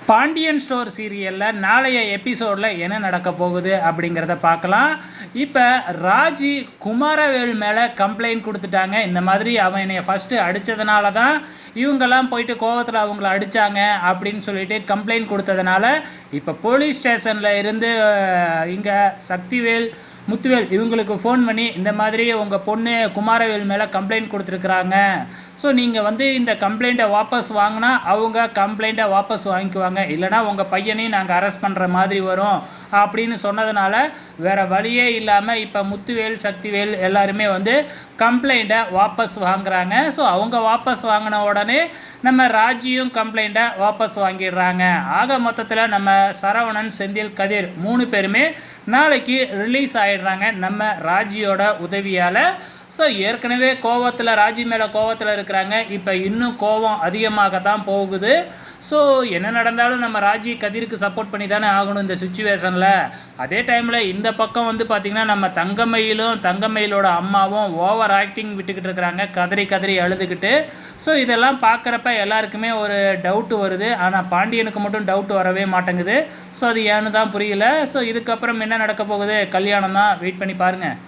Pandian store சீரியலில் நாளைய எபிசோடில் என்ன நடக்க போகுது அப்படிங்கிறத பார்க்கலாம். இப்போ ராஜி குமாரவேல் மேலே கம்ப்ளைண்ட் கொடுத்துட்டாங்க. இந்த மாதிரி அவன் என்னை ஃபஸ்ட்டு அடித்ததுனால தான் இவங்கெல்லாம் போயிட்டு கோவத்தில் அவங்கள அடித்தாங்க அப்படின்னு சொல்லிட்டு கம்ப்ளைண்ட் கொடுத்ததுனால இப்போ போலீஸ் ஸ்டேஷனில் இருந்து இங்கே சக்திவேல் முத்துவேல் இவங்களுக்கு ஃபோன் பண்ணி இந்த மாதிரி உங்கள் பொண்ணு குமாரவேல் மேலே கம்ப்ளைண்ட் கொடுத்துருக்குறாங்க. ஸோ நீங்கள் இந்த கம்ப்ளைண்ட்டை வாபஸ் வாங்கினா அவங்க கம்ப்ளைண்ட்டை வாபஸ் வாங்கிக்குவாங்க, இல்லைனா உங்கள் பையனையும் நாங்கள் அரெஸ்ட் பண்ணுற மாதிரி வரும் அப்படின்னு சொன்னதுனால வேறு வழியே இல்லாமல் இப்போ முத்துவேல் சக்திவேல் எல்லாருமே கம்ப்ளைண்ட்டை வாபஸ் வாங்குறாங்க. ஸோ அவங்க வாபஸ் வாங்கின உடனே நம்ம ராஜியும் கம்ப்ளைண்ட்டை வாபஸ் வாங்கிடுறாங்க. ஆக மொத்தத்தில் நம்ம சரவணன் செந்தில் கதிர் 3 பேருமே நாளைக்கு ரிலீஸ் ஆகிடுறாங்க நம்ம ராஜியோட உதவியால். ஸோ ஏற்கனவே ராஜி மேலே கோவத்தில் இருக்கிறாங்க. இப்போ இன்னும் கோவம் அதிகமாக தான் போகுது. ஸோ என்ன நடந்தாலும் நம்ம ராஜி கதிருக்கு சப்போர்ட் பண்ணி தானே ஆகணும் இந்த சுச்சுவேஷனில். அதே டைமில் இந்த பக்கம் பார்த்திங்கன்னா நம்ம தங்கமயிலோட அம்மாவும் ஓவர் ஆக்டிங் விட்டுக்கிட்டு இருக்கிறாங்க, கதறி கதறி அழுதுகிட்டு. ஸோ இதெல்லாம் பார்க்குறப்ப எல்லாருக்குமே ஒரு டவுட்டு வருது. ஆனால் பாண்டியனுக்கு மட்டும் டவுட்டு வரவே மாட்டேங்குது. ஸோ அது ஏன்னு தான் புரியல. ஸோ இதுக்கப்புறம் என்ன நடக்க போகுது, கல்யாணம் தான், வெயிட் பண்ணி பாருங்கள்.